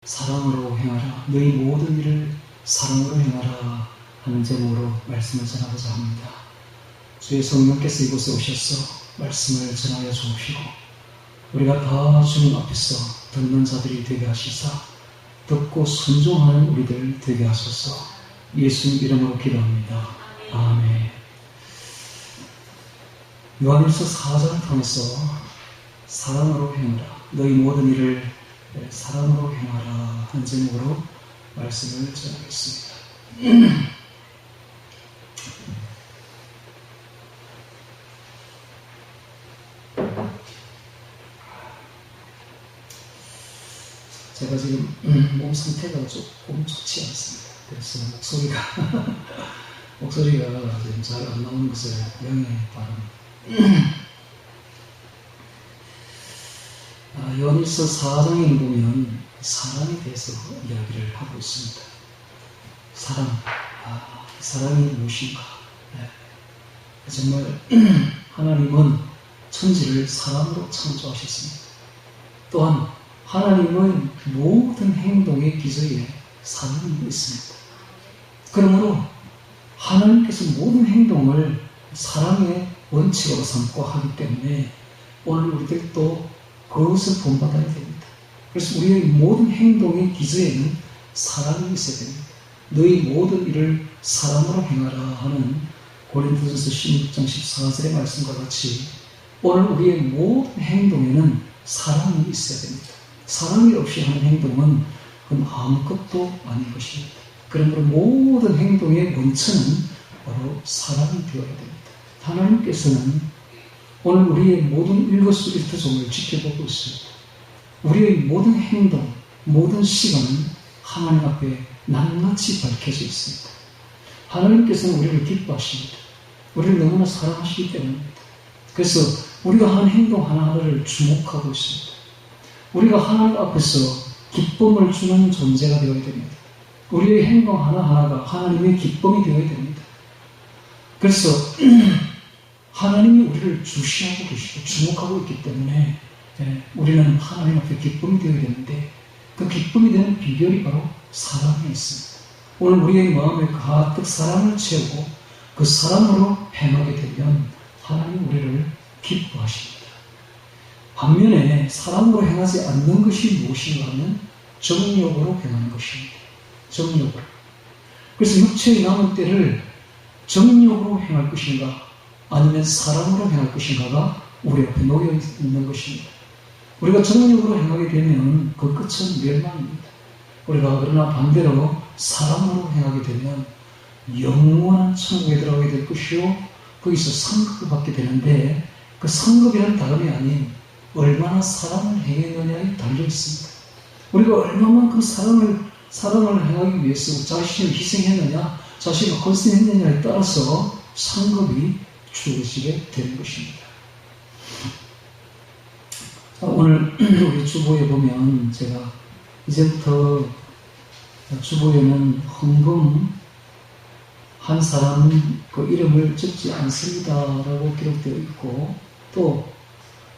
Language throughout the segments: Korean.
사랑으로 행하라. 너희 모든 일을 사랑으로 행하라 하는 제목으로 말씀을 전하고자 합니다. 주의 성령께서 이곳에 오셔서 말씀을 전하여 주옵시고 우리가 다 주님 앞에서 듣는 자들이 되게 하시사 듣고 순종하는 우리들 되게 하소서. 예수님 이름으로 기도합니다. 아멘. 요한일서 4장을 통해서 사랑으로 행하라. 너희 모든 일을 사랑으로 행하라 한 제목으로 말씀을 전하겠습니다. 제가 지금 몸 상태가 조금 좋지 않습니다. 그래서 목소리가 지금 잘 안 나오는 것을 양해 바랍니다. 요한일서 4장에 보면 사랑에 대해서 이야기를 하고 있습니다. 사랑이 무엇인가? 정말 하나님은 천지를 사랑으로 창조하셨습니다. 또한 하나님은 모든 행동의 기저에 사랑이 있습니다. 그러므로 하나님께서 모든 행동을 사랑의 원칙으로 삼고 하기 때문에 오늘 우리들도 그것을 본받아야 됩니다. 그래서 우리의 모든 행동의 기저에는 사랑이 있어야 됩니다. 너희 모든 일을 사랑으로 행하라 하는 고린도전서 16장 14절의 말씀과 같이 오늘 우리의 모든 행동에는 사랑이 있어야 됩니다. 사랑이 없이 하는 행동은 그건 아무것도 아닌 것입니다. 그러므로 모든 행동의 원천은 바로 사랑이 되어야 됩니다. 하나님께서는 오늘 우리의 모든 일거수일투족을 지켜보고 있습니다. 우리의 모든 행동, 모든 시간은 하나님 앞에 낱낱이 밝혀져 있습니다. 하나님께서는 우리를 기뻐하십니다. 우리를 너무나 사랑하시기 때문입니다. 그래서 우리가 하는 행동 하나하나를 주목하고 있습니다. 우리가 하나님 앞에서 기쁨을 주는 존재가 되어야 됩니다. 우리의 행동 하나하나가 하나님의 기쁨이 되어야 됩니다. 그래서 하나님이 우리를 주시하고 계시고 주목하고 있기 때문에 우리는 하나님 앞에 기쁨이 되어야 되는데 그 기쁨이 되는 비결이 바로 사랑에 있습니다. 오늘 우리의 마음에 가득 사랑을 채우고 그 사랑으로 행하게 되면 하나님 우리를 기뻐하십니다. 반면에 사랑으로 행하지 않는 것이 무엇인가 하면 정욕으로 행하는 것입니다. 정욕으로. 그래서 육체의 남은 때를 정욕으로 행할 것인가 아니면 사랑으로 행할 것인가가 우리 앞에 놓여 있는 것입니다. 우리가 정욕으로 행하게 되면 그 끝은 멸망입니다. 우리가 그러나 반대로 사랑으로 행하게 되면 영원한 천국에 들어가게 될 것이요 거기서 상급을 받게 되는데 그 상급이라는 다름이 아닌 얼마나 사랑을 행했느냐에 달려 있습니다. 우리가 얼마만큼 사랑을 행하기 위해서 자신을 희생했느냐, 자신을 헌신했느냐에 따라서 상급이 주어지게 되는 것입니다. 오늘 우리 주보에 보면 제가 이제부터 주보에는 헌금 한 사람 그 이름을 적지 않습니다라고 기록되어 있고 또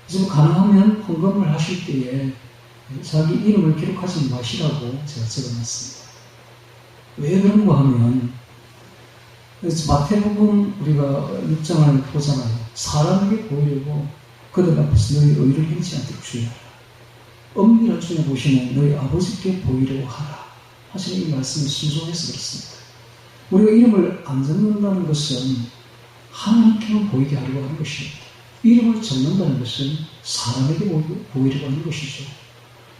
지금 가능하면 헌금을 하실 때에 자기 이름을 기록하지 마시라고 제가 적어놨습니다. 왜 그런가 하면 마태복음 우리가 6장을 보잖아요. 사람에게 보이려고 그들 앞에서 너희 의를 행치 않도록 주의하라. 엄밀한 중에 보시면 너희 아버지께 보이려고 하라 하시는 이 말씀을 순종해서 그렇습니다. 우리가 이름을 안 적는다는 것은 하나님께만 보이게 하려고 하는 것입니다. 이름을 적는다는 것은 사람에게 보이려고 하는 것이죠.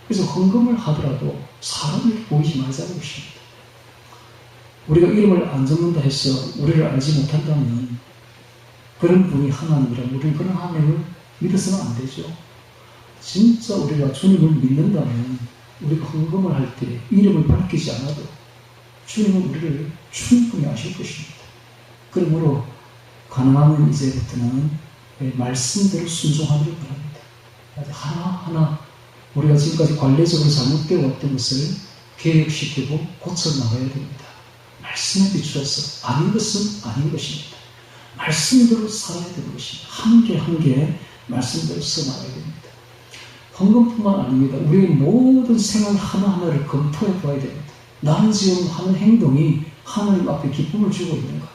그래서 헌금을 하더라도 사람에게 보이지 말자는 것입니다. 우리가 이름을 안 적는다 해서 우리를 알지 못한다면 그런 분이 하나님이라면 우리는 그런 하나님을 믿어서는 안 되죠. 진짜 우리가 주님을 믿는다면 우리가 헌금을 할 때 이름을 밝히지 않아도 주님은 우리를 충분히 아실 것입니다. 그러므로 가능하면 이제부터는 말씀대로 순종하기를 바랍니다. 하나하나 우리가 지금까지 관례적으로 잘못되어 왔던 것을 개혁시키고 고쳐나가야 됩니다. 말씀에 비추어서 아닌 것은 아닌 것입니다. 말씀대로 살아야 되는 것입니다. 한 개 한 개 말씀대로 써나가야 됩니다. 헌금뿐만 아닙니다. 우리의 모든 생활 하나하나를 검토해 봐야 됩니다. 나는 지금 하는 행동이 하나님 앞에 기쁨을 주고 있는가?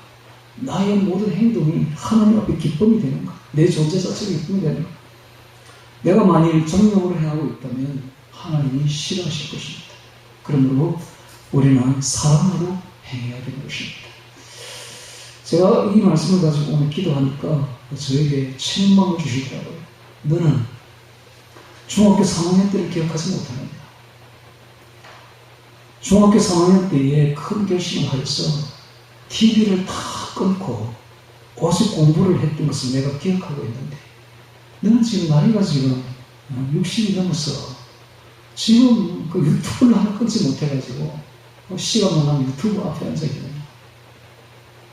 나의 모든 행동이 하나님 앞에 기쁨이 되는가? 내 존재 자체가 기쁨이 되는가? 내가 만일 정욕으로 행하고 있다면 하나님이 싫어하실 것입니다. 그러므로 우리는 사랑으로 행해야 되는 것입니다. 제가 이 말씀을 가지고 오늘 기도하니까 저에게 책망을 주시더라고요. 너는 중학교 3학년 때를 기억하지 못합니다. 중학교 3학년 때에 큰 결심을 하여서 TV를 다 끊고 오직 공부를 했던 것을 내가 기억하고 있는데 너는 지금 나이가 지금 60이 넘어서 지금 그 유튜브를 하나 끊지 못해가지고 시간만 나면 유튜브 앞에 앉아있거든요.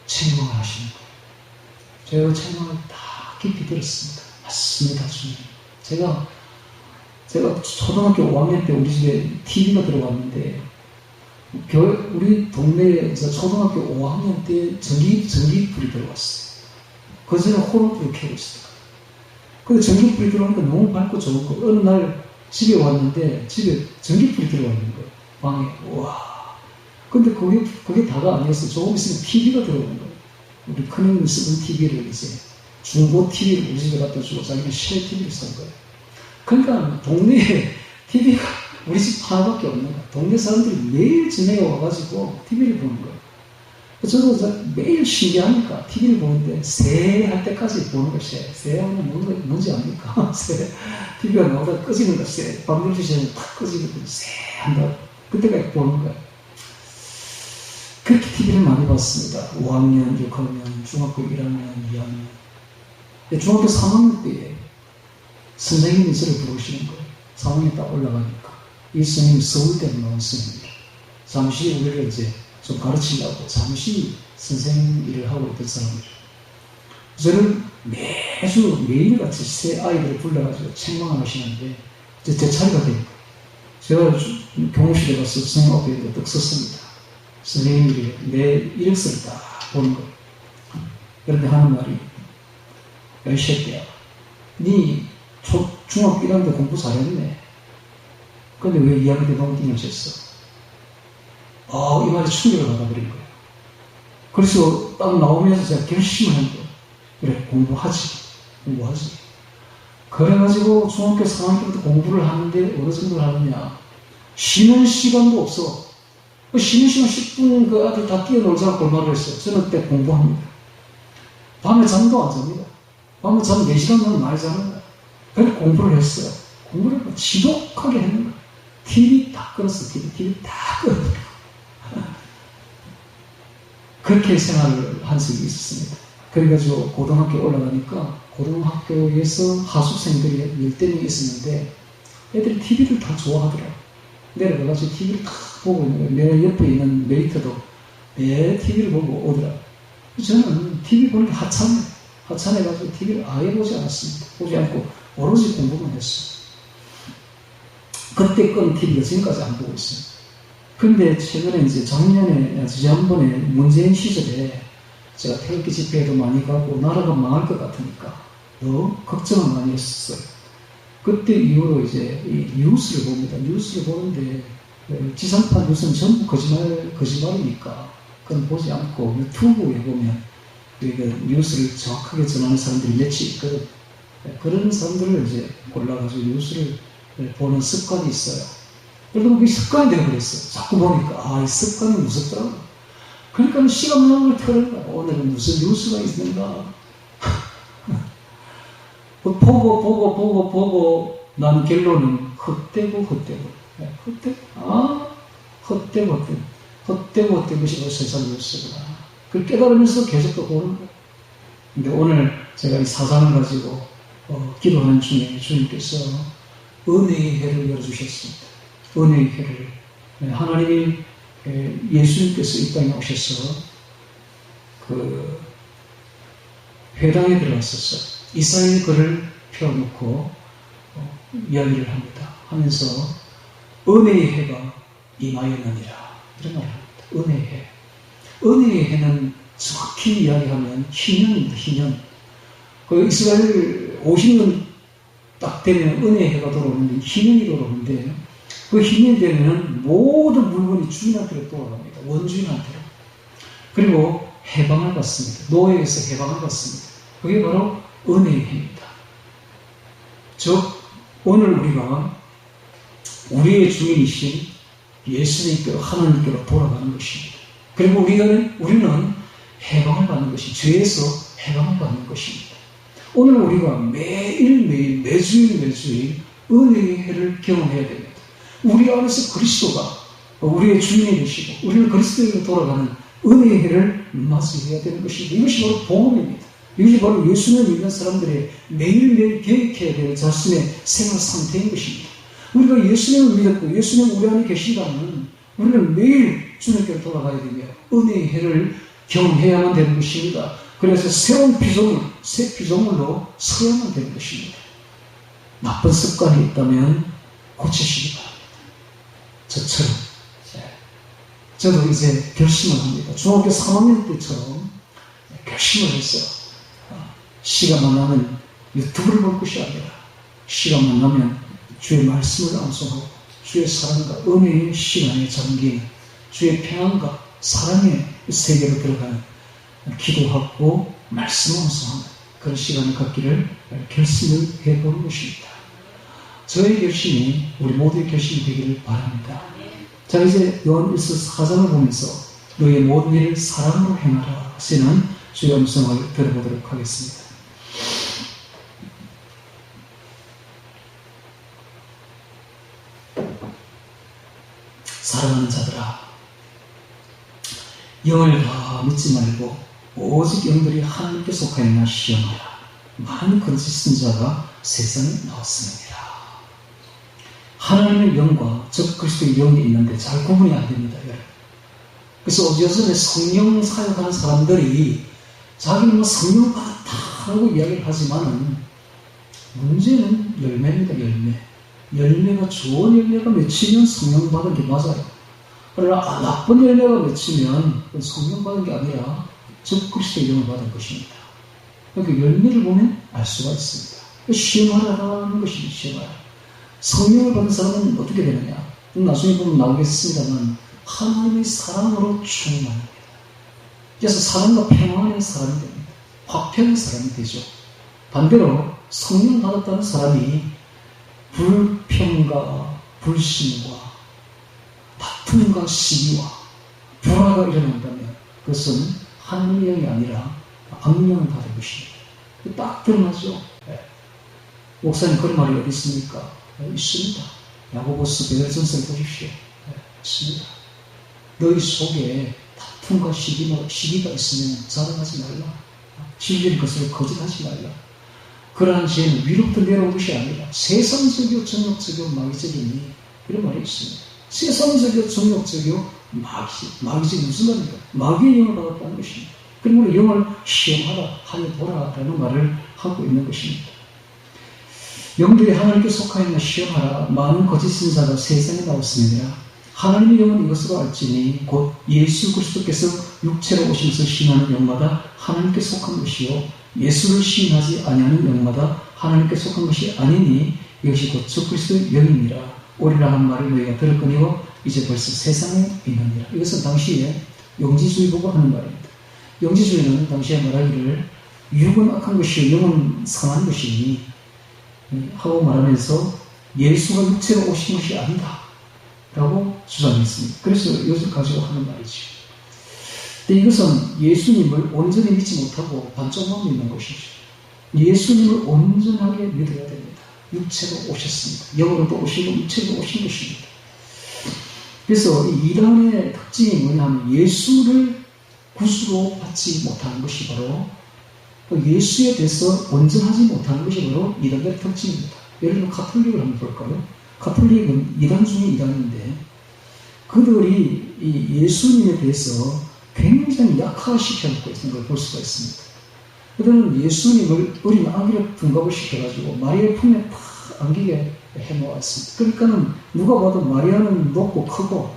책망을 하시는 거예요. 제가 책망을 다 깊이 들었습니다. 맞습니다, 주님. 제가 초등학교 5학년 때 우리 집에 TV가 들어왔는데 우리 동네에서 초등학교 5학년 때 전기불이 들어왔어요. 그 전에 호롱불을 켜고 있어요. 근데 전기불이 들어오니까 너무 밝고 좋은 거. 어느 날 집에 왔는데 집에 전기불이 들어와 있는 거예요. 방에. 우와. 근데 그게 다가 아니었어요. 조금 있으면 TV가 들어오는 거예요. 우리 큰형님이 쓰던 TV를 이제 중고 TV를 우리 집에 갖다 주고 자기는 실내 TV를 산 거예요. 그러니까 동네에 TV가 우리 집 하나밖에 없는 거예요. 동네 사람들이 매일 저녁에 와가지고 TV를 보는 거예요. 저도 매일 신기하니까 TV를 보는데 새 할 때까지 보는 것이에요. 새 하면 뭔지 압니까? 새 TV가 나오다 꺼지는 거 새. 밤 12시에 탁 꺼지거든요. 새 한다. 그때까지 보는 거예요. 그렇게 TV를 많이 봤습니다. 5학년, 6학년, 중학교 1학년, 2학년. 중학교 3학년 때에 선생님이 저를 부르시는 거예요. 3학년 딱 올라가니까. 이 선생님이 서울대에 나온 선생님입니다. 잠시 우리를 이제 좀 가르치려고 잠시 선생님 일을 하고 있던 사람이죠. 저는 매일같이 새 아이들을 불러가지고 책망을 하시는데 이제 제 차례가 되니까 제가 교무실에 가서 선생님 앞에 떡 섰습니다. 선생님들이 내 이력서를 딱 보는 거예요. 그런데 하는 말이 야, 이 새끼야. 니 중학교 1학년 때 공부 잘했네. 근데 왜 2학년 때 너무 띵하셨어? 이 말이 충격을 받아버린 거예요. 그래서 딱 나오면서 제가 결심을 한 거예요. 그래, 공부하지. 그래가지고 중학교 3학년 때부터 공부를 하는데 어느 정도를 하느냐. 쉬는 시간도 없어. 쉬는 시간 10분 그 아들 다 뛰어놀자고 골말을 했어요. 저는 그때 공부합니다. 밤에 잠도 안 잡니다. 밤에 잠 4시간 넘으면 많이 자는 거예요. 그래서 공부를 했어요. 공부를 지독하게 했는 거예요. TV 다 끊었어. TV 다 끊었어요. 그렇게 생활을 한 적이 있었습니다. 그래가지고 고등학교 올라가니까 고등학교에서 하숙생들이 10대 있었는데 애들이 TV를 다 좋아하더라고요. 내려가가지고 TV를 다 보고 있는 거예요. 내 옆에 있는 메이트도 매 TV를 보고 오더라고요. 저는 TV 보는 게 하찮아가지고 TV를 아예 보지 않았습니다. 보지 않고 오로지 공부만 했어요. 그때 건 TV가 지금까지 안 보고 있습니다. 근데 최근에 이제 지난번에 문재인 시절에 제가 태극기 집회에도 많이 가고 나라가 망할 것 같으니까 너무 걱정을 많이 했었어요. 그때 이후로 이제 이 뉴스를 봅니다. 뉴스를 보는데 지상파 뉴스는 전부 거짓말이니까 그건 보지 않고 유튜브에 보면 뉴스를 정확하게 전하는 사람들이 몇이 있거든. 그런 사람들을 이제 골라가지고 뉴스를 보는 습관이 있어요. 그러다 그게 습관이 되어버렸어요. 자꾸 보니까 이 습관이 무섭더라고요. 그러니까 시간 나는 걸 펴는 거야. 오늘은 무슨 뉴스가 있는가. 보고 난 결론은 헛되고 것이 세상 뉴스구나. 그걸 깨달으면서 계속 또 보는 거야. 근데 오늘 제가 이 사상을 가지고 기도하는 중에 주님께서 은혜의 해를 열어주셨습니다. 은혜의 해를. 하나님이 예수님께서 이 땅에 오셔서 그 회당에 들어갔었어요. 이사야의 글을 펴놓고 이야기를 합니다. 하면서 은혜의 해가 임하였느니라 이런 말을 합니다. 은혜의 해. 은혜의 해는 정확히 이야기하면 희년입니다. 희년. 그 이스라엘 50년 딱 되면 은혜의 해가 돌아오는데 희년이 돌아오는데 그 희년이 되면 모든 물건이 주인한테로 돌아갑니다. 원주인한테로. 그리고 해방을 받습니다. 노예에서 해방을 받습니다. 그게 바로 은혜의 해입니다. 즉 오늘 우리가 우리의 주인이신 예수님께로 하나님께로 돌아가는 것입니다. 그리고 우리는 해방을 받는 것이 죄에서 해방을 받는 것입니다. 오늘 우리가 매일매일 매주일 은혜의 해를 경험해야 됩니다. 우리 안에서 그리스도가 우리의 주인이 되시고 우리는 그리스도에게 돌아가는 은혜의 해를 맞이해야 되는 것입니다. 이것이 바로 복음입니다. 이것이 바로 예수님을 믿는 사람들의 매일매일 계획해야 될 자신의 생활 상태인 것입니다. 우리가 예수님을 믿었고 예수님 우리 안에 계신다면 우리는 매일 주님께로 돌아가야 되며 은혜의 해를 경험해야만 되는 것입니다. 그래서 새로운 피조물, 새 피조물로 서야만 되는 것입니다. 나쁜 습관이 있다면 고치시기 바랍니다. 저처럼. 저도 이제 결심을 합니다. 중학교 3학년 때처럼 결심을 했어요. 시간만 나면 유튜브를 볼 것이 아니라 시간만 나면 주의 말씀을 암송하고 주의 사랑과 은혜의 시간에 잠긴 주의 평안과 사랑의 세계로 들어가는 기도하고 말씀 암송하는 그런 시간을 갖기를 결심을 해보는 것입니다. 저의 결심이 우리 모두의 결심이 되기를 바랍니다. 자, 이제 요한일서 4장을 보면서 너의 모든 일을 사랑으로 행하라 하시는 주의 음성을 들어보도록 하겠습니다. 사랑하는 자들아, 영을 다 믿지 말고 오직 영들이 하나님께 속하였나 시험하라. 많은 거짓 선자가 세상에 나왔습니다. 하나님의 영과 즉 그리스도의 영이 있는데 잘 구분이 안 됩니다, 여러분. 그래서 요즘에 성령 사역하는 사람들이 자기는 뭐 성령 받았다라고 이야기를 하지만은 문제는 열매입니다, 열매. 열매가 좋은 열매가 맺히면 성령 받은 게 맞아요. 그러나 나쁜 열매가 맺히면 성령 받은 게 아니라 즉 그리스도의 영을 받은 것입니다. 그러니까 열매를 보면 알 수가 있습니다. 시험하라는 것입니다, 시험하라. 성령을 받은 사람은 어떻게 되느냐? 나중에 보면 나오겠습니다만 하나님의 사랑으로 충만합니다. 그래서 사랑과 평안의 사람이 됩니다. 화평의 사람이 되죠. 반대로 성령 받았다는 사람이 불평과 불신과 다툼과 시기와 불화가 일어난다면 그것은 하나님의 영이 아니라 악령을 받은 것입니다. 딱 드러나죠. 네. 목사님 그런 말이 어디 있습니까? 있습니다. 야고보서 베드로전서를 보십시오. 네, 있습니다. 너희 속에 다툼과 시기가 있으면 자랑하지 말라. 진리의 것을 거짓하지 말라. 그러한 죄는 위로부터 내려온 것이 아니라 세상적이요 정욕적이요 마귀적이니 이런 말이 있습니다. 세상적이요 정욕적이요 마귀적이 무슨 말입니까? 마귀의 영을 받았다는 것입니다. 그러므로 영을 시험하라 하여 보라라는 말을 하고 있는 것입니다. 영들이 하나님께 속하였나 시험하라. 많은 거짓 선자가 세상에 나왔습니다. 하나님의 영은 이것으로 알지니 곧 예수 그리스도께서 육체로 오셔서 시인하는 영마다 하나님께 속한 것이요 예수를 시인하지 아니하는 영마다 하나님께 속한 것이 아니니 이것이 곧 주 그리스도의 영이니라. 오리라 한 말을 너희가 들었거니와 이제 벌써 세상에 있느니라. 이것은 당시에 영지주의 보고 하는 말입니다. 영지주의는 당시에 말하기를 육은 악한 것이요 영은 선한 것이니 하고 말하면서 예수가 육체로 오신 것이 아니다 라고 주장했습니다. 그래서 이것을 가지고 하는 말이죠. 근데 이것은 예수님을 온전히 믿지 못하고 반쪽만 믿는 것이죠. 예수님을 온전하게 믿어야 됩니다. 육체로 오셨습니다. 영으로도 오시고 육체로 오신 것입니다. 그래서 이 이단의 특징이 뭐냐면 예수를 구주로 받지 못하는 것이 바로 예수에 대해서 온전하지 못하는 것이 바로 이단의 특징입니다. 예를 들면 가톨릭을 한번 볼까요? 가톨릭은 이단 중에 이단인데 그들이 이 예수님에 대해서 굉장히 약화시켜놓고 있는 걸 볼 수가 있습니다. 그들은 예수님을 어린 아기를 둔갑을 시켜가지고 마리아의 품에 팍 안기게 해놓았습니다. 그러니까는 누가 봐도 마리아는 높고 크고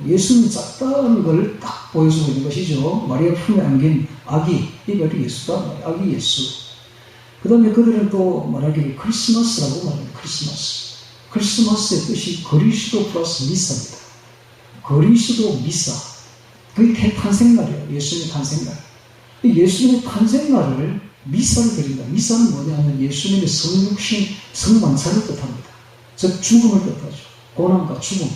예수님이 작다는 걸 딱 보여주고 있는 것이죠. 마리아 품에 안긴 아기, 이 바로 예수다. 아기 예수. 그 다음에 그들은 또 말하기를 크리스마스라고 말합니다. 크리스마스. 크리스마스의 뜻이 그리스도 플러스 미사입니다. 그리스도 미사. 그게 탄생날이에요. 예수님의 탄생날. 예수님의 탄생날을 미사를 드린다. 미사는 뭐냐면 예수님의 성육신, 성만찬을 뜻합니다. 즉 죽음을 뜻하죠. 고난과 죽음.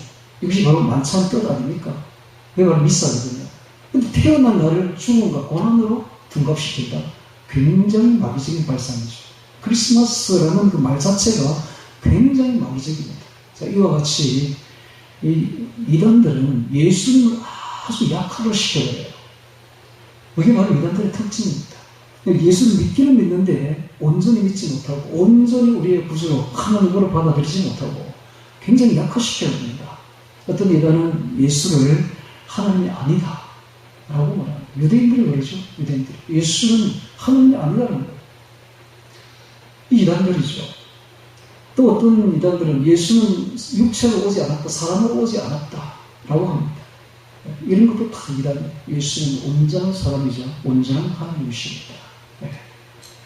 이것이 바로 만찬 뜻 아닙니까? 그게 바로 미사거든요. 근데 태어난 날을 죽음과 고난으로 둔갑시킨다. 굉장히 마귀적인 발상이죠. 크리스마스라는 그 말 자체가 굉장히 마귀적입니다. 자, 이와 같이 이단들은 예수님을 아주 약화를 시켜버려요. 그게 바로 이단들의 특징입니다. 예수를 믿기는 믿는데 온전히 믿지 못하고 온전히 우리의 구주로 하나님으로 받아들이지 못하고 굉장히 약화시켜버립니다. 어떤 이단은 예수를 하나님이 아니다 라고 말합니다. 유대인들이 그러죠. 유대인들이 예수는 하나님이 아니다라는 거예요. 이 이단들이죠. 또 어떤 이단들은 예수는 육체로 오지 않았다, 사람으로 오지 않았다 라고 합니다. 이런 것도 다 이단이에요. 예수는 온전한 사람이자 온전한 하나님이십니다.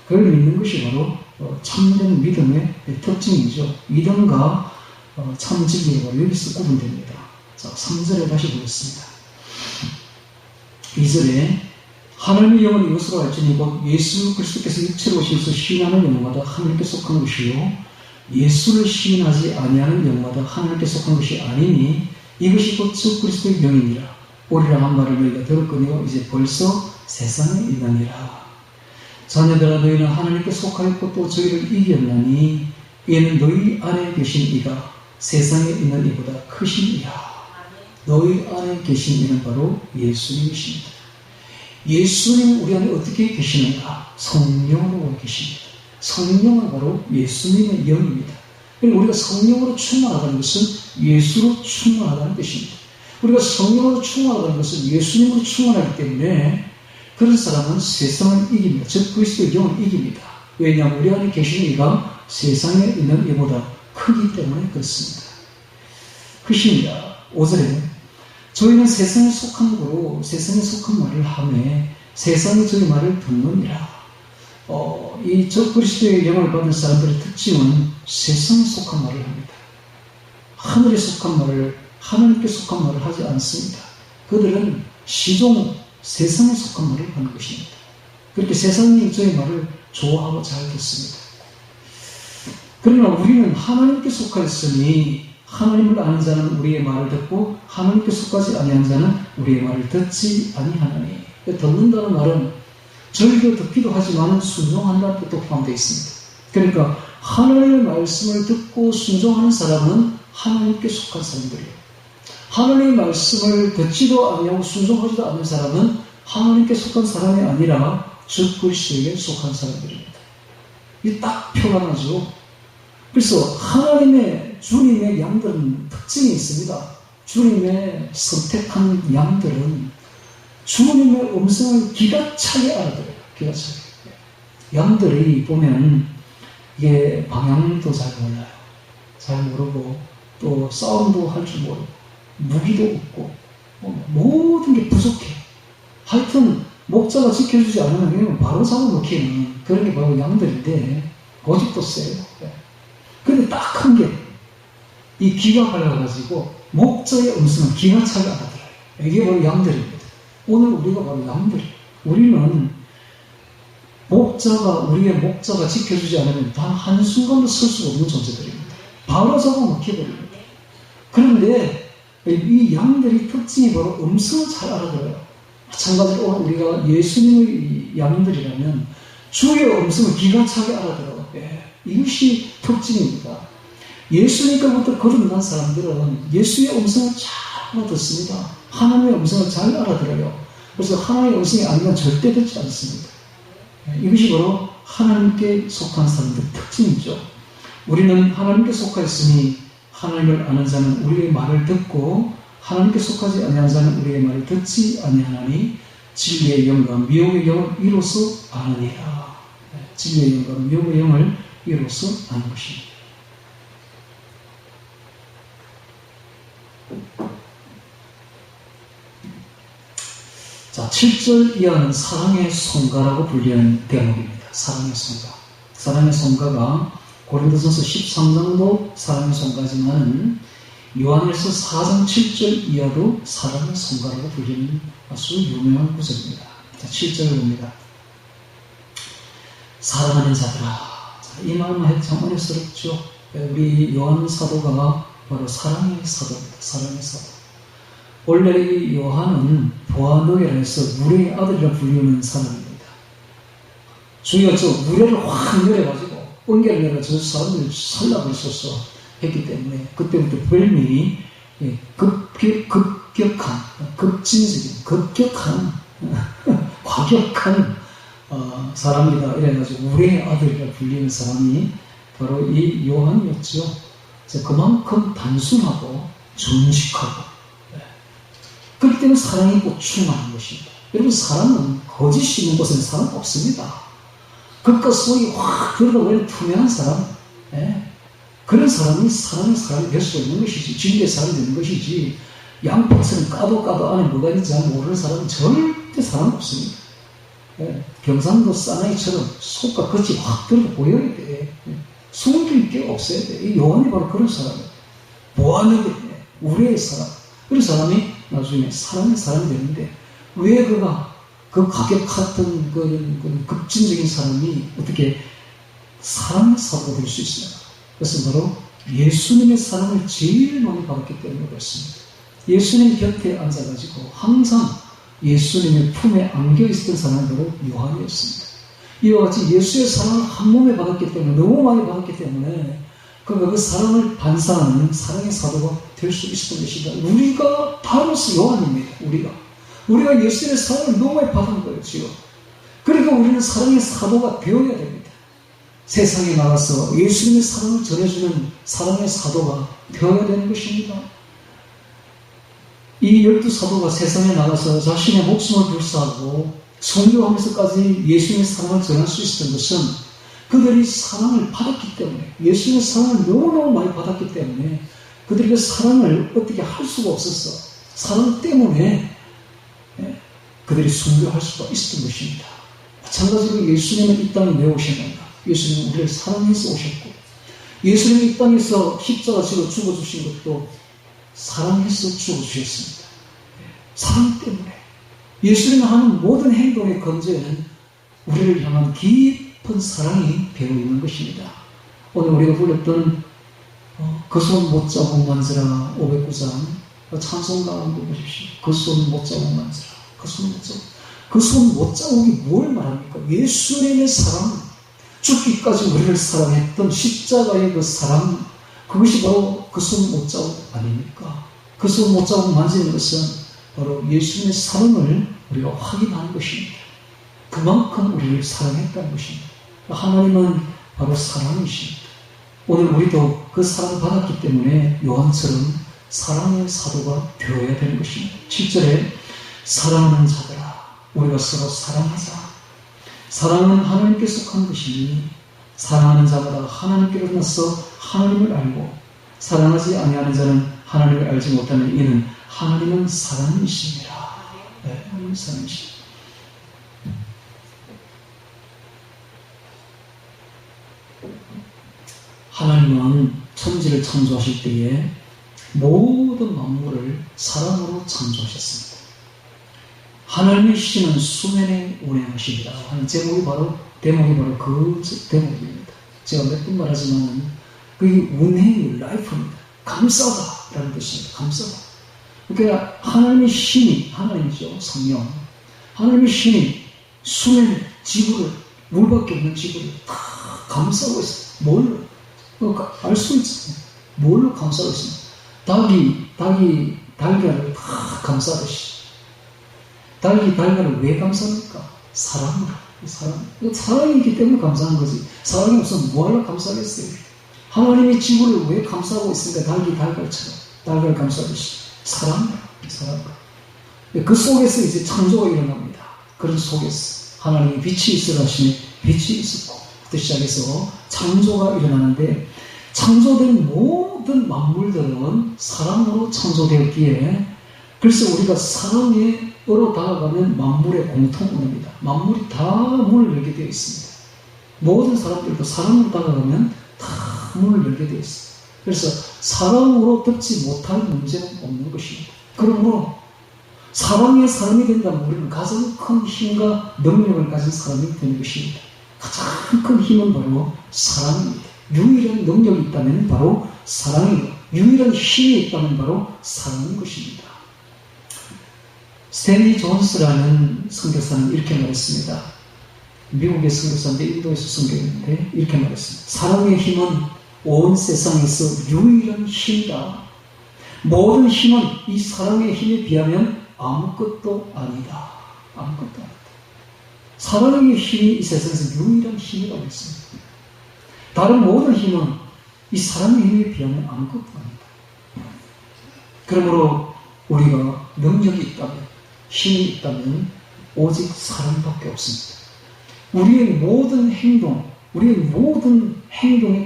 그걸 믿는 것이 바로 참된 믿음의 특징이죠. 이단과 참 진리가 여기서 구분됩니다. 자, 3절에 다시 보겠습니다. 2절에 하나님의 영은 이것으로 알지니 곧 예수 그리스도께서 육체로 오셔서 시인하는 영마다 하나님께 속한 것이요 예수를 시인하지 아니하는 영마다 하나님께 속한 것이 아니니 이것이 곧 주 그리스도의 영이니라. 오리라 한 말을 너희가 들었거니와 이제 벌써 세상에 있느니라. 자녀들아 너희는 하나님께 속하였고 또 저희를 이겼나니 이는 너희 안에 계신 이가 세상에 있는 이보다 크신 이라. 너희 안에 계신 이는 바로 예수님이십니다. 예수님 우리 안에 어떻게 계시는가? 성령으로 계십니다. 성령은 바로 예수님의 영입니다. 우리가 성령으로 충만하다는 것은 예수로 충만하다는 뜻입니다. 우리가 성령으로 충만하다는 것은 예수님으로 충만하기 때문에 그런 사람은 세상을 이깁니다. 즉 그리스도의 영을 이깁니다. 왜냐하면 우리 안에 계시는 이가 세상에 있는 이보다 크기 때문에 그렇습니다. 크십니다. 5절에 저희는 세상에 속한 거로 세상에 속한 말을 하며 세상이 저희 말을 듣느니라. 이 저 그리스도의 영을 받은 사람들의 특징은 세상에 속한 말을 합니다. 하늘에 속한 말을, 하나님께 속한 말을 하지 않습니다. 그들은 시종 세상에 속한 말을 하는 것입니다. 그렇게 세상이 저희 말을 좋아하고 잘 듣습니다. 그러나 우리는 하나님께 속하였으니 하나님을 아는 자는 우리의 말을 듣고 하나님께 속하지 아니한 자는 우리의 말을 듣지 아니하나니. 듣는다는 말은 저희도 듣기도 하지만 순종한다는 뜻도 포함되어 있습니다. 그러니까 하나님의 말씀을 듣고 순종하는 사람은 하나님께 속한 사람들이에요. 하나님의 말씀을 듣지도 아니하고 순종하지도 않는 사람은 하나님께 속한 사람이 아니라 주 그리스도에게 속한 사람들입니다. 이게 딱 표가 나죠. 그래서 하나님의 주님의 양들은 특징이 있습니다. 주님의 선택한 양들은 주님의 음성을 기가 차게 알아들어요. 기가 차게. 양들이 보면 이게 방향도 잘 몰라요. 잘 모르고 또 싸움도 할 줄 모르고 무기도 없고 모든 게 부족해. 하여튼 목자가 지켜주지 않으면 바로 잡아먹히는 그런 게 바로 양들인데 고집도 세요. 근데 딱 한 게 이 귀가 밝아가지고 목자의 음성을 기가 차게 알아들어요. 이게 바로 양들입니다. 오늘 우리가 바로 양들이에요. 우리는 우리의 목자가 지켜주지 않으면 단 한순간도 설 수가 없는 존재들입니다. 바로 잡아먹혀버립니다. 그런데 이 양들의 특징이 바로 음성을 잘 알아들어요. 마찬가지로 오늘 우리가 예수님의 양들이라면 주의 음성을 기가 차게 알아들어요. 이것이 특징입니다. 예수님께부터 거듭난 사람들은 예수의 음성을 잘 알아듣습니다. 하나님의 음성을 잘 알아들어요. 그래서 하나님의 음성이 아니면 절대 듣지 않습니다. 이것이 바로 하나님께 속한 사람들의 특징이죠. 우리는 하나님께 속하였으니 하나님을 아는 자는 우리의 말을 듣고 하나님께 속하지 아니한 자는 우리의 말을 듣지 아니하나니 진리의 영과 미혹의 영을 이로써 아느니라. 진리의 영과 미혹의 영을 이로써 아는 것입니다. 자, 7절 이하는 사랑의 송가라고 불리는 대목입니다. 사랑의 송가. 사랑의 성가가 고린도전서 13장도 사랑의 성가지만 요한일서 4장 7절 이하도 사랑의 성가라고 불리는 아주 유명한 구절입니다. 자, 7절을 봅니다. 사랑하는 자들아. 이 마음은 참 어렵스럽죠. 우리 요한 사도가 바로 사랑의 사도입니다. 사랑의 사도. 원래 이 요한은 보아노게라 해서 무례의 아들이라 불리는 사람입니다. 주여 저 무례를 확 내려가지고 번개를 내려 저 사람들을 살라버렸었어 했기 때문에 그때부터 별명이 급격한, 급진적인, 급격한, 과격한 사람이다. 이래가지고 우리의 아들이라 불리는 사람이 바로 이 요한이었죠. 그만큼 단순하고 정직하고 그렇기 때문에 사랑이 보충하는 것입니다. 여러분 사랑은 거짓이 있는 곳에는 사랑 없습니다. 겉과 속이 확 드러나버리는 투명한 사람, 그런 사람이 사랑의 사람이 될 수 있는 것이지, 진리의 사람이 되는 것이지, 양파처럼 까도 안에 뭐가 있는지 잘 모르는 사람은 절대 사랑 없습니다. 경상도 사나이처럼 속과 겉이 확 드러나 보여야 돼. 숨길 게 없어야 돼. 이 요한이 바로 그런 사람이에요. 보아는 게 우리의 사람. 그런 사람이 나중에 사랑의 사람이 되는데, 왜 그가 그 가격같은 그런 급진적인 사람이 어떻게 사랑의 사도가 될 수 있습니까? 그것은 바로 예수님의 사랑을 제일 많이 받았기 때문에 그렇습니다. 예수님 곁에 앉아가지고 항상 예수님의 품에 안겨 있었던 사람은 바로 요한이었습니다. 이와 같이 예수의 사랑을 한 몸에 받았기 때문에, 너무 많이 받았기 때문에 그가 그 사랑을 반사하는 사랑의 사도가 될 수 있었던 것이다. 우리가 바로 요한입니다. 우리가 예수의 사랑을 너무 많이 받은 거예요, 지금. 그러니까 우리는 사랑의 사도가 되어야 됩니다. 세상에 나가서 예수님의 사랑을 전해주는 사랑의 사도가 되어야 되는 것입니다. 이 12사도가 세상에 나가서 자신의 목숨을 불사하고 선교하면서까지 예수님의 사랑을 전할 수 있었던 것은 그들이 사랑을 받았기 때문에, 예수님의 사랑을 너무너무 많이 받았기 때문에 그들이 그 사랑을 어떻게 할 수가 없었어. 사랑 때문에 그들이 순교할 수가 있었던 것입니다. 마찬가지로 예수님은 이 땅에 왜 오셨는가? 예수님은 우리를 사랑해서 오셨고, 예수님이 이 땅에서 십자가 지고 죽어주신 것도 사랑해서 죽어주셨습니다. 사랑 때문에. 예수님이 하는 모든 행동의 근저에는 우리를 향한 깊은 사랑이 배어 있는 것입니다. 오늘 우리가 불렀던 그 손 못 자국 만지라 509장 찬송 가운데 보십시오. 그 손 못 자국 만지라. 그 손 못 자국. 그 손 못 자국이 뭘 말합니까? 예수님의 사랑, 죽기까지 우리를 사랑했던 십자가의 그 사랑, 그것이 바로 그 손 못 자국 아닙니까? 그 손 못 자국 만지는 것은 바로 예수님의 사랑을 우리가 확인하는 것입니다. 그만큼 우리를 사랑했다는 것입니다. 하나님은 바로 사랑이십니다. 오늘 우리도 그 사랑을 받았기 때문에 요한처럼 사랑의 사도가 되어야 되는 것입니다. 7절에 사랑하는 자들아, 우리가 서로 사랑하자. 사랑은 하나님께 속한 것이니 사랑하는 자마다 하나님께로 나서 하나님을 알고, 사랑하지 아니하는 자는 하나님을 알지 못하는 이는 하나님은 사랑이십니다. 네, 하나님은 사랑이십니다. 하나님은 천지를 창조하실 때에 모든 만물을 사랑으로 창조하셨습니다. 하나님의 신은 수면에 운행하십니다 하는 대목이 바로 그 대목입니다. 제가 몇 번 말하지만 그게 운행의 라이프입니다. 감싸다라는 뜻입니다. 감싸다. 그러니까 하나님의 신이, 하나님이죠, 성령. 하나님의 신이 수면, 지구를, 물밖에 없는 지구를 다 감싸고 있어요. 뭘로? 알 수 있어요. 뭘로 감싸고 있습니다. 닭이 달걀을 다 감싸듯이. 닭이 달걀을 왜 감쌉니까? 사랑으로. 사랑이 있기 때문에 감싸는 거지. 사랑이 없으면 뭐하러 감싸겠어요? 하나님이 지구를 왜 감싸고 있습니까? 닭이 달걀처럼. 달걀을 감싸듯이. 사랑으로. 그 속에서 이제 창조가 일어납니다. 그런 속에서 하나님이 빛이 있으라 하시니 빛이 있었고, 부터 시작해서 창조가 일어나는데, 창조된 모든 만물들은 사랑으로 창조되었기에, 그래서 우리가 사랑으로 다가가면 만물의 공통문입니다. 만물이 다 문을 열게 되어 있습니다. 모든 사람들도 사랑으로 다가가면 다 문을 열게 되어 있어요. 그래서 사랑으로 덮지 못할 문제는 없는 것입니다. 그러므로 사랑의 사람이 된다면 우리는 가장 큰 힘과 능력을 가진 사람이 되는 것입니다. 가장 큰 힘은 바로 사랑입니다. 유일한 능력이 있다면 바로 사랑이고 유일한 힘이 있다면 바로 사랑인 것입니다. 스탠리 존스라는 선교사는 이렇게 말했습니다. 미국의 선교사인데 인도에서 선교했는데 이렇게 말했습니다. 사랑의 힘은 온 세상에서 유일한 힘이다. 모든 힘은 이 사랑의 힘에 비하면 아무것도 아니다. 아무것도 아니다. 사랑의 힘이 이 세상에서 유일한 힘이라고 했습니다. 다른 모든 힘은 이 사랑의 힘에 비하면 아무것도 아니다. 그러므로 우리가 능력이 있다면, 힘이 있다면 오직 사랑밖에 없습니다. 우리의 모든 행동의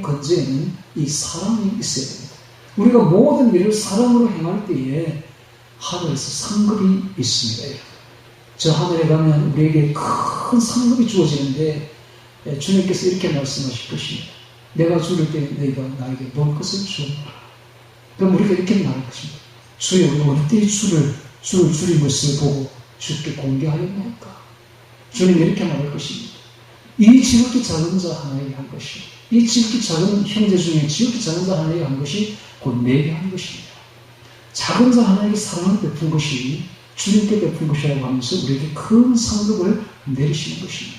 근저에는 이 사랑이 있어야 됩니다. 우리가 모든 일을 사랑으로 행할 때에 하늘에서 상급이 있습니다. 저 하늘에 가면 우리에게 큰 상급이 주어지는데 주님께서 이렇게 말씀하실 것입니다. 내가 죽을 때 너희가 나에게 먹을 것을 주어라. 그럼 우리가 이렇게 말할 것입니다. 주여, 우리가 어디 줄을 줄인 것을 보고 주께 공개하려니까. 주님 이렇게 말할 것입니다. 이 지극히 작은 자 하나에게 한 것이, 이 지극히 작은 형제 중에 지극히 작은 자 하나에게 한 것이 곧 내게 한 것입니다. 작은 자 하나에게 사랑을 베푼 것이 주님께 베푼 것이라고 하면서 우리에게 큰 상급을 내리시는 것입니다.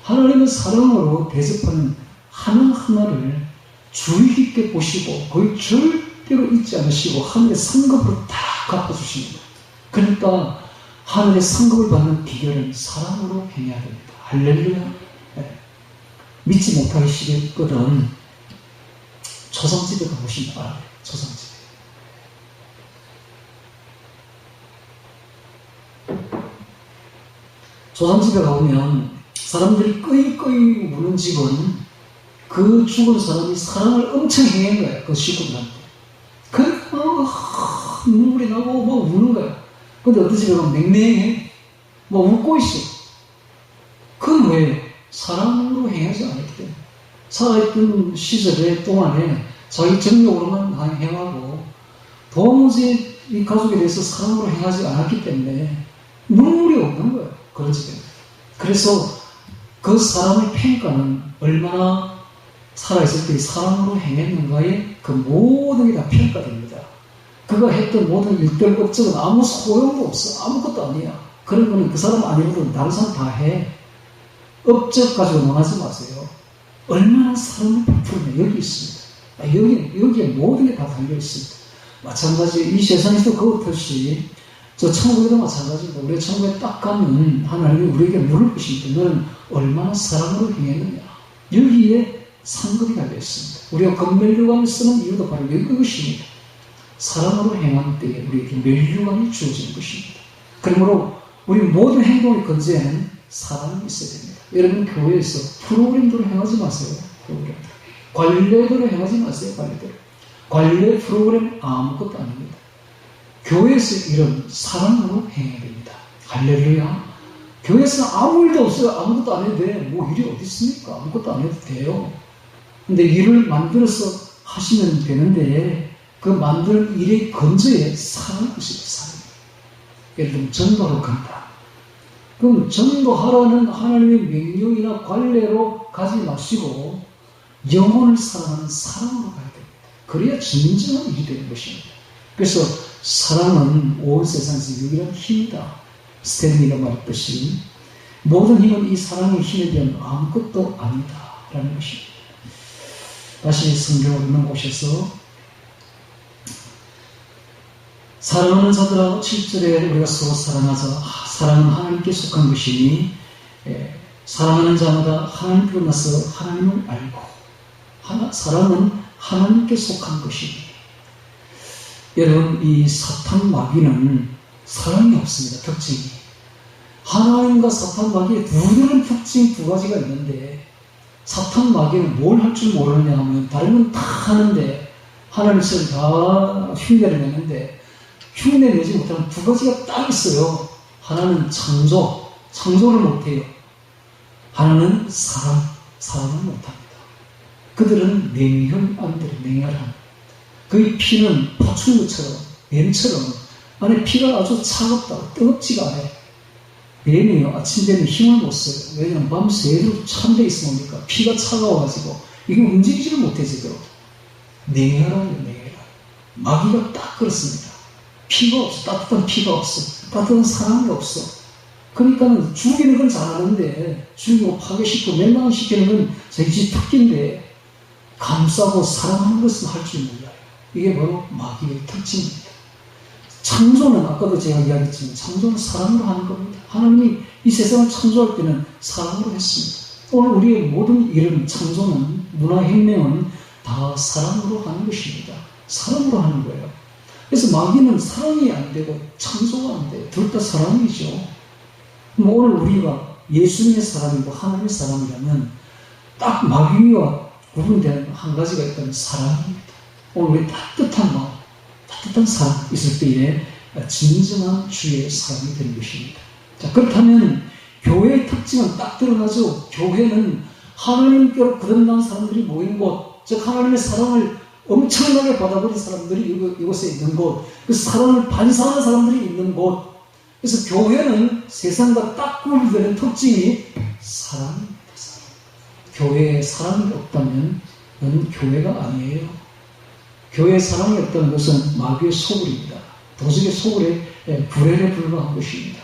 하나님은 사랑으로 대접하는 하나하나를 주의 깊게 보시고 거의 절대로 잊지 않으시고 하늘의 상급으로 다 갚아주십니다. 그러니까 하늘의 상급을 받는 비결은 사랑으로 행해야 됩니다. 할렐루야. 네. 믿지 못하시겠거든 초상집에 가보시면 알아요. 초상집에. 초상집에 가보면 사람들이 끄이 우는 집은 그 죽은 사람이 사랑을 엄청 행한 거예요. 그 식구들한테. 그러니까 눈물이 나고 막 우는 거예요. 근데 어떤 집에 가면 맹맹해. 막 웃고 있어. 그건 왜? 사랑으로 행하지 않았기 때문에. 살아있던 시절에 동안에 자기 정욕으로만 행하고 도무지 이 가족에 대해서 사랑으로 행하지 않았기 때문에 눈물이 없는 거예요. 그런 집에. 그래서 그 사람의 평가는 얼마나 살아있을 때 사랑으로 행했는가에 그 모든 게 다 평가됩니다. 그가 했던 모든 일들 업적은 아무 소용도 없어. 아무것도 아니야. 그런 거는 그 사람 아니고도 다른 사람 다 해. 업적 가지고 논하지 마세요. 얼마나 사랑을 베푸느냐 여기 있습니다. 여기에 모든 게 다 달려 있습니다. 마찬가지 이 세상에서도 그렇듯이 저 천국에도 마찬가지입니다. 우리가 천국에 딱 가면 하나님이 우리에게 물을 것입니다. 너는 얼마나 사랑으로 행했느냐. 여기에 상급이 달려 있습니다. 우리가 건면류관을 쓰는 이유도 바로 이것입니다. 사랑으로 행한 때에 우리에게 면류관이 주어지는 것입니다. 그러므로 우리 모든 행동의 근저에는 사랑이 있어야 됩니다. 여러분 교회에서 프로그램대로 행하지 마세요. 프로그램. 관례대로 행하지 마세요. 관례대로. 관례 프로그램 아무것도 아닙니다. 교회에서 이런 사랑으로 행해야 됩니다. 할렐루야. 교회에서는 아무 일도 없어요. 아무것도 안 해도 돼. 뭐 일이 어디 있습니까? 아무것도 안 해도 돼요. 근데 일을 만들어서 하시면 되는데 그 만드는 일의 근저에 사랑이 있어요. 사랑. 예를 들면 전도로 간다. 그럼 전도하라는 하나님의 명령이나 관례로 가지 마시고 영혼을 사랑하는 사랑으로 가야 됩니다. 그래야 진정한 일이 되는 것입니다. 그래서 사랑은 온 세상에서 유일한 힘이다. 스탠리가 말했듯이 모든 힘은 이 사랑의 힘에 비하면 아무것도 아니다 라는 것입니다. 다시 성경을 읽는 곳에서 사랑하는 자들아 7절에 우리가 서로 사랑하자. 사랑은 하나님께 속한 것이니 사랑하는 자마다 하나님께 만나서 하나님을 알고 사랑은 하나님께 속한 것이니. 여러분 이 사탄 마귀는 사랑이 없습니다. 특징이. 하나님과 사탄 마귀의 두드러진 특징 두 가지가 있는데 사탄 마귀는 뭘 할 줄 모르느냐 하면 다른 건 다 하는데 하나님 것을 다 흉내를 내는데 흉내내지 못하는 두 가지가 딱 있어요. 하나는 창조를 못해요. 하나는 사랑을 못합니다. 그들은 냉혈한 그의 피는 파충류처럼 뱀처럼 안에 피가 아주 차갑다. 뜨겁지가 않아요. 뱀이요 아침 되면 힘을 못 써요. 왜냐하면 밤새도록 참돼 있으니까 피가 차가워가지고 이게 움직이지를 못해 제대로. 냉혈한 마귀가 딱 그렇습니다. 피가 없어. 따뜻한 피가 없어. 따뜻한 사랑이 없어. 그러니까 죽이는 건 잘하는데 죽이고 파괴시키고 멸망시키는 건 자기 집 특기인데 감싸고 사랑하는 것은 할 줄 몰라요. 이게 바로 마귀의 특징입니다. 창조는 아까도 제가 이야기했지만 창조는 사랑으로 하는 겁니다. 하나님이 이 세상을 창조할 때는 사랑으로 했습니다. 오늘 우리의 모든 일은 창조는 문화혁명은 다 사랑으로 하는 것입니다. 사랑으로 하는 거예요. 그래서 마귀는 사랑이 안 되고 창조가 안 돼요. 둘 다 사랑이죠. 오늘 우리가 예수님의 사람이고 하나님의 사람이라면 딱 마귀와 구분되는 한 가지가 있다면 사랑입니다. 오늘 우리 따뜻한 마음, 따뜻한 사랑 있을 때에 진정한 주의 사랑이 되는 것입니다. 자, 그렇다면 교회의 특징은 딱 드러나죠. 교회는 하나님께로 거듭난 사람들이 모인 곳, 즉 하나님의 사랑을 엄청나게 받아버린 사람들이 이곳에 있는 곳, 그 사랑을 반사하는 사람들이 있는 곳. 그래서 교회는 세상과 딱 구분되는 특징이 사랑입니다. 사랑. 교회에 사랑이 없다면 그건 교회가 아니에요. 교회에 사랑이 없다는 것은 마귀의 소굴입니다. 도적의 소굴에 불행에 불과한 것입니다.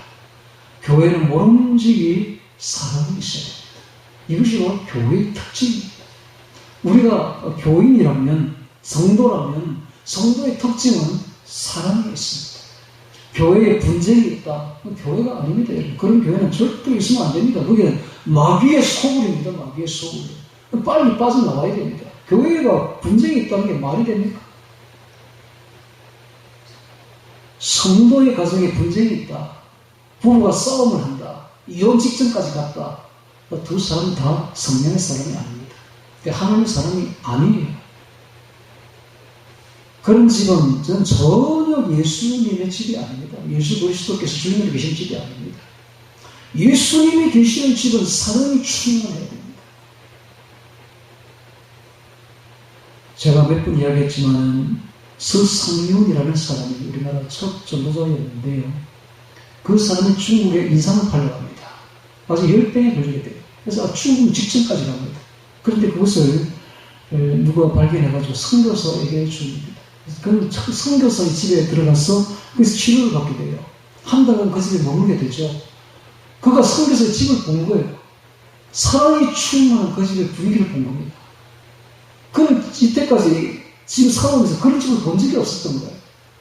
교회는 모름지기 사랑이 있어야 됩니다. 이것이 바로 교회의 특징입니다. 우리가 교인이라면, 성도라면 성도의 특징은 사랑이 있습니다. 교회에 분쟁이 있다. 교회가 아닙니다. 그런 교회는 절대 있으면 안 됩니다. 그게 마귀의 소굴입니다. 마귀의 소굴. 빨리 빠져나와야 됩니다. 교회가 분쟁이 있다는 게 말이 됩니까? 성도의 가정에 분쟁이 있다. 부부가 싸움을 한다. 이혼 직전까지 갔다. 두 사람 다 성령의 사람이 아닙니다. 하나님의 사람이 아니에요. 그런 집은 저는 전혀 예수님의 집이 아닙니다. 예수 그리스도께서 주님으로 계신 집이 아닙니다. 예수님이 계시는 집은 사랑이 충만해야 됩니다. 제가 몇 번 이야기했지만 서성윤이라는 사람이 우리나라 첫 전도자였는데요. 그 사람이 중국에 인상을 팔려고 합니다. 아주 열병에 걸리게 돼요. 그래서 죽음 직전까지 갑니다. 그런데 그것을 누가 발견해가지고 선교사에게 줍니다. 그 선교사의 집에 들어가서 그래서 치료를 받게 돼요. 한 달간 그 집에 머물게 되죠. 그가 선교사의 집을 본 거예요. 사랑이 충만한 그 집의 분위기를 본 겁니다. 그는 이때까지 집 살아오면서 그런 집을 본 적이 없었던 거예요.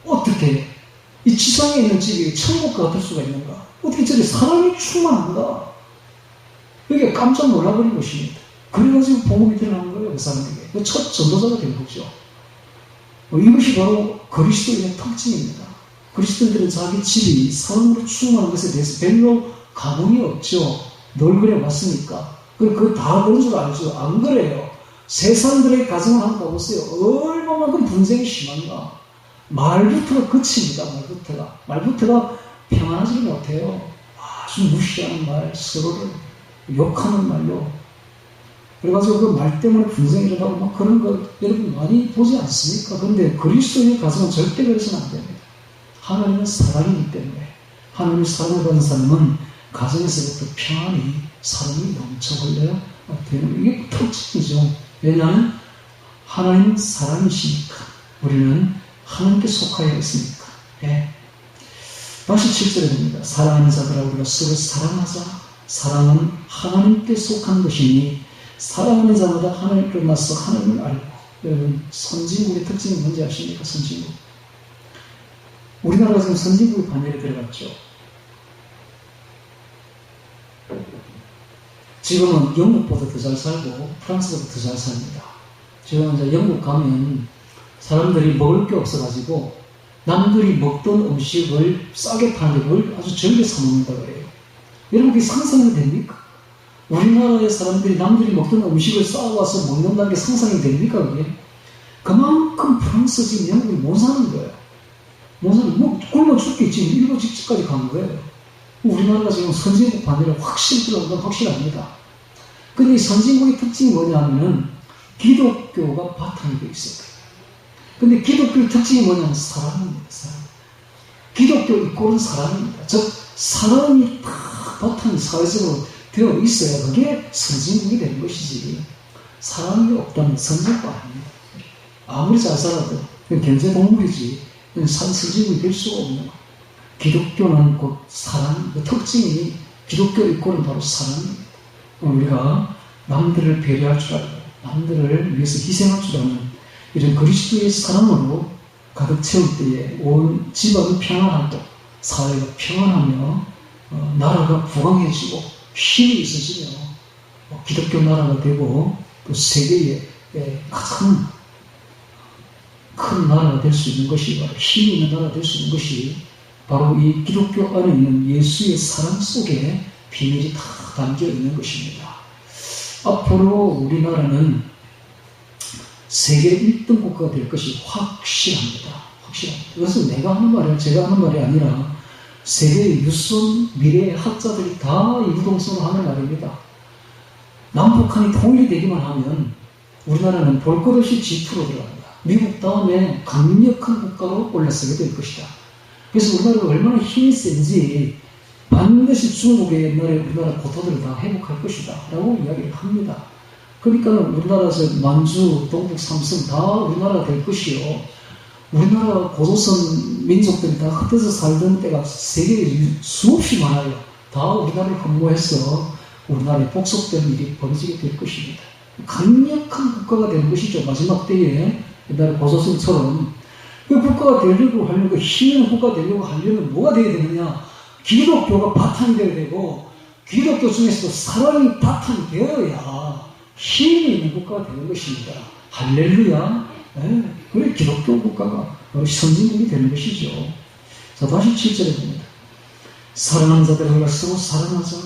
어떻게 이 지상에 있는 집이 천국과 같을 수가 있는가? 어떻게 저리 사랑이 충만한가? 이게 깜짝 놀라버린 것입니다. 그래가지고 복음이 드러나는 거예요. 그 사람에게. 첫 전도자가 된 거죠. 이것이 바로 그리스도인의 특징입니다. 그리스도인들은 자기 집이 사랑으로 충만한 것에 대해서 별로 감흥이 없죠. 늘 그래 왔으니까. 그거 다 그런 줄 알죠. 안 그래요. 세상들의 가정을 한번 가보세요. 얼마만큼 분쟁이 심한가. 말부터가 그칩니다. 말부터가 평안하지 못해요. 아주 무시하는 말, 서로를 욕하는 말로. 그래가지고 그 말 때문에 분쟁이 일어나고 막 그런 거 여러분 많이 보지 않습니까? 그런데 그리스도인의 가정은 절대 그래서는 안 됩니다. 하나님은 사랑이기 때문에 하나님의 사랑을 받는 사람은 가정에서부터 평안히 사랑이 넘쳐 흘려야 되는 이게 특징이죠. 왜냐하면 하나님은 사랑이시니까 우리는 하나님께 속하여 있으니까. 예. 다시 7절에 봅니다. 사랑하는 자들아 우리가 서로 사랑하자. 사랑은 하나님께 속한 것이니 사랑하는 자마다 하나님을 만나서 하나님을 알고. 여러분 선진국의 특징이 뭔지 아십니까? 선진국. 우리나라가 지금 선진국의 반열에 들어갔죠. 지금은 영국보다 더 잘 살고 프랑스보다 더 잘 삽니다. 제가 이제 영국 가면 사람들이 먹을 게 없어가지고 남들이 먹던 음식을 싸게 파는데 그걸 아주 즐겨 사먹는다고 해요. 여러분 그게 상상이 됩니까? 우리나라의 사람들이 남들이 먹던 음식을 싸와서 먹는다는 게 상상이 됩니까? 그게? 그만큼 프랑스 지금 영국이 못 사는 거예요. 못 사는, 굶어 죽겠지. 일본 직전까지 간 거예요. 우리나라가 지금 선진국 반열에 확실히 들어온 건 확실합니다. 근데 이 선진국의 특징이 뭐냐면은 기독교가 바탕이 되어 있어요. 근데 기독교의 특징이 뭐냐면 사랑입니다. 사랑. 기독교 이꼴은 사랑입니다. 즉 사랑이 딱 바탕이 사회적으로 되어 있어야 그게 선진국이 되는 것이지. 사랑이 없다면 선진국 아닙니다. 아무리 잘 살아도 경제동물이지 선진국이 될 수가 없는 거예요. 기독교는 곧 사랑, 그 특징이 기독교 이꼴은 바로 사랑입니다. 우리가 남들을 배려할 줄 알고 남들을 위해서 희생할 줄 아는 이런 그리스도의 사랑으로 가득 채울 때에 온 집안이 평안하고 사회가 평안하며 나라가 부강해지고 힘이 있어지며 기독교 나라가 되고 또 세계의 가장 큰 나라가 될 수 있는 것이 바로 힘이 있는 나라가 될 수 있는 것이 바로 이 기독교 안에 있는 예수의 사랑 속에 비밀이 다 담겨 있는 것입니다. 앞으로 우리나라는 세계 1등 국가가 될 것이 확실합니다. 확실합니다. 이것은 내가 하는 말이야, 제가 하는 말이 아니라 세계의 유수한 미래의 학자들이 다 이구동성으로 하는 말입니다. 남북한이 통일이 되기만 하면 우리나라는 볼 것 없이 G2로 들어갑니다. 미국 다음에 강력한 국가로 올라서게 될 것이다. 그래서 우리나라가 얼마나 힘이 센지 반드시 중국의 옛날에 우리나라 고토들을 다 회복할 것이다 라고 이야기를 합니다. 그러니까 우리나라에서 만주, 동북, 삼성 다 우리나라가 될 것이요. 우리나라 고조선 민족들이 다 흩어져 살던 때가 세계에 수없이 많아요. 다 우리나라를 흠모해서 우리나라에 복속되는 일이 벌어지게 될 것입니다. 강력한 국가가 되는 것이죠. 마지막 때에 옛날에 고조선처럼 그 국가가 되려고 하려고 힘 있는 국가가 되려고 하려면 뭐가 되어야 되느냐? 기독교가 바탕이 되어야 되고 기독교 중에서도 사랑이 바탕이 되어야 힘이 있는 국가가 되는 것입니다. 할렐루야. 네. 그래 기독교 국가가 선진국이 되는 것이죠. 자, 다시 7절에 봅니다. 사랑하는 자들을 연락쓰고 사랑하자.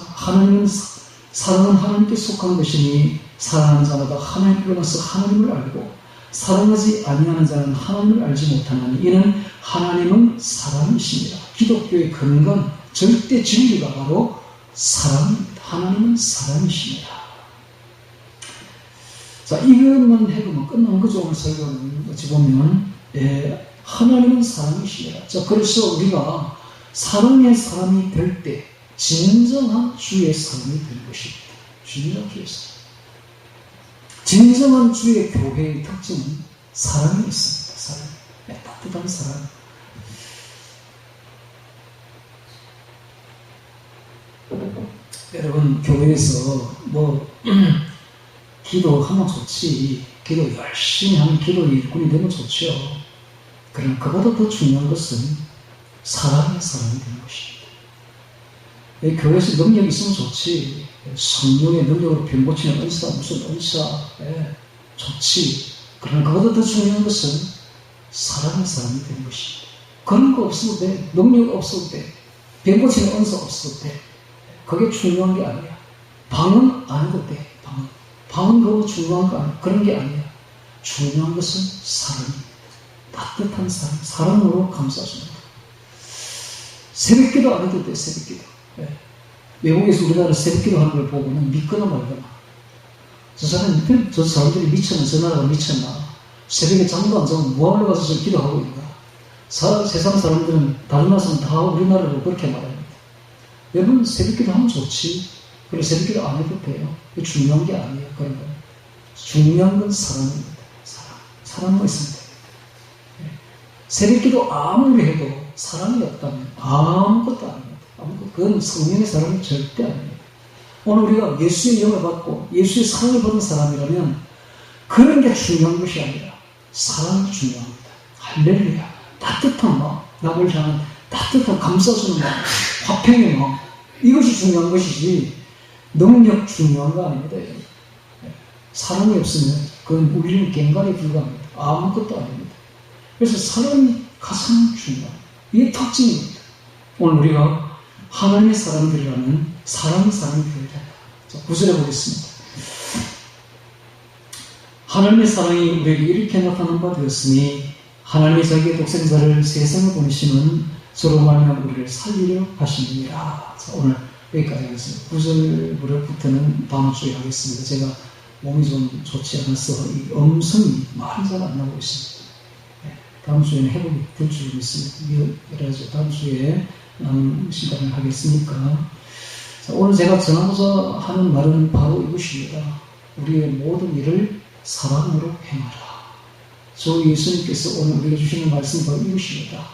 사랑은 하나님께 속한 것이니 사랑하는 자마다 하나님께 나서 하나님을 알고 사랑하지 아니하는 자는 하나님을 알지 못하나니 이는 하나님은 사랑이십니다. 기독교의 근간 절대 진리가 바로 사랑입니다. 하나님은 사랑이십니다. 자, 이것만 해보면 끝난 거죠. 오늘 설교는 어찌 보면 하나님은 사랑이십니다. 자, 그래서 우리가 사랑의 사람이 될 때 진정한 주의 사람이 되는 것입니다. 진정한 주의 사람. 진정한 주의 교회의 특징은 사랑이 있습니다. 사랑. 따뜻한 사랑. 여러분, 교회에서 기도하면 좋지. 기도 열심히 하면 기도 일꾼이 되면 좋죠. 그럼 그보다 더 중요한 것은 사랑의 사람이 되는 것입니다. 교회에서 능력이 있으면 좋지. 성령의 능력으로 병 고치는 은사, 무슨 은사, 좋지. 그러나 그보다 더 중요한 것은 사랑의 사람이 되는 것입니다. 그런 거 없어도 돼. 능력 없어도 돼. 병 고치는 은사 없어도 돼. 그게 중요한 게 아니야. 방은 안 해도 돼. 방은 그거 중요한 거 아니야. 그런 게 아니야. 중요한 것은 사랑입니다. 따뜻한 사랑. 사랑으로 감싸주는 거. 새벽기도 안 해도 돼. 새벽기도. 외국에서 우리나라 새벽기도 하는 걸 보고는 믿거나 말거나. 저 사람들이 미쳤나? 저 나라가 미쳤나? 새벽에 잠도 안 자고 뭐하러 가서 저 기도하고 있나? 세상 사람들은 다른 나라 사람 다 우리나라로 그렇게 말합니다. 여러분 새벽기도 하면 좋지. 그리고 새벽기도 안 해도 돼요. 중요한 게 아니에요. 그런 건. 중요한 건 사랑입니다. 사랑만 있으면 돼요. 새벽기도 아무리 해도 사랑이 없다면 아무것도 아닙니다. 그건 성령의 사랑이 절대 아닙니다. 오늘 우리가 예수의 영을 받고 예수의 사랑을 받은 사람이라면 그런 게 중요한 것이 아니라 사랑이 중요합니다. 할렐루야. 따뜻한 마음, 남을 향한 따뜻한 감싸주는 마음, 화평의 마음, 이것이 중요한 것이지 능력 중요한 거 아닙니다. 사랑이 없으면 그건 우리는 갱간에 불과합니다. 아무것도 아닙니다. 그래서 사랑이 가장 중요합니다. 이게 특징입니다. 오늘 우리가 하나님의 사람들이라는 사랑의 사람이 되어야 된다. 자, 9절에 보겠습니다. 하나님의 사랑이 우리에게 이렇게 나타난 바 되었으니 하나님이 자기의 독생자를 세상에 보내시면 저로 말미암아 우리를 살리려 하시느니라. 자, 오늘 여기까지 하겠습니다. 9절부터는 다음 주에 하겠습니다. 제가 몸이 좀 좋지 않아서 이 음성이 말이 잘 안 나고 있습니다. 다음 주에는 회복이 될 줄 믿습니다. 그래서 다음 주에 시간을 하겠으니까. 자, 오늘 제가 전하고자 하는 말은 바로 이것입니다. 우리의 모든 일을 사랑으로 행하라. 주 예수님께서 오늘 우리가 주시는 말씀이 바로 이것입니다.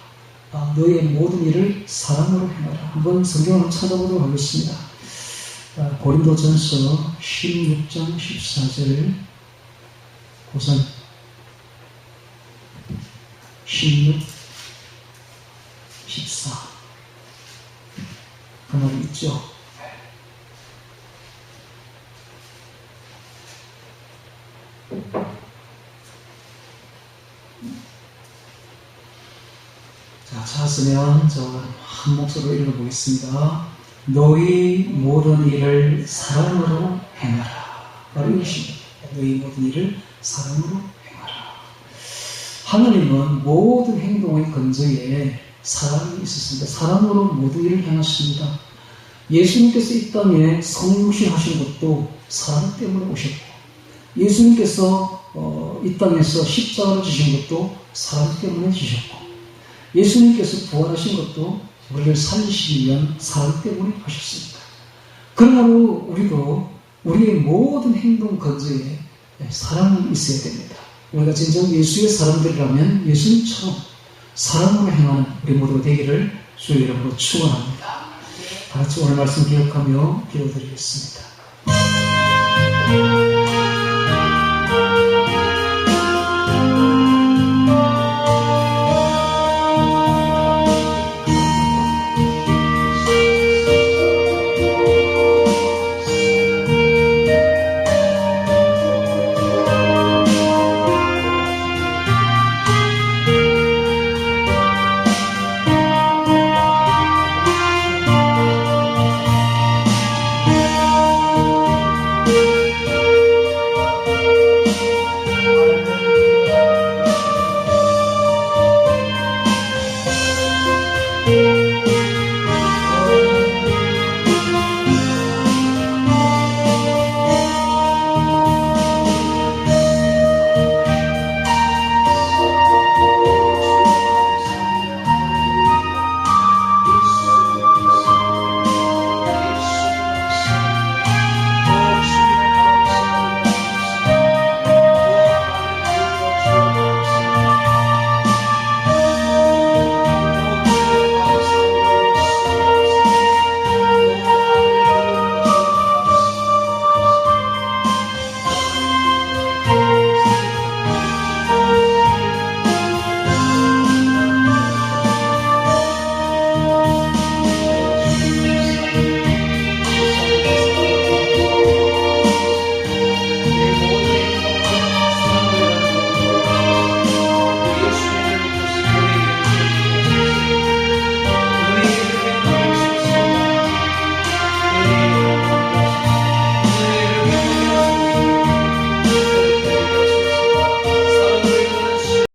너의 모든 일을 사랑으로 행하라. 한번 성경을 찾아보도록 하겠습니다. 고린도전서 16장 14절 우선 16, 14 그 말이 있죠. 자, 찾았으면 저 한 목소리로 읽어보겠습니다. 너희 모든 일을 사랑으로 행하라. 바로 이것입니다. 너희 모든 일을 사랑으로 행하라. 하나님은 모든 행동의 근저에 사랑이 있었습니다. 사랑으로 모든 일을 행하십니다. 예수님께서 이 땅에 성육신하신 것도 사랑 때문에 오셨고, 예수님께서 이 땅에서 십자가를 지신 것도 사랑 때문에 지셨고, 예수님께서 부활하신 것도 우리를 살리시기 위한 사랑 때문에 하셨습니다. 그러므로 우리도 우리의 모든 행동 근저에 사랑이 있어야 됩니다. 우리가 진정 예수의 사람들이라면 예수님처럼 사랑으로 행하는 우리 모두가 되기를 주의 이름으로 축원합니다. 다 같이 오늘 말씀 기억하며 기도드리겠습니다.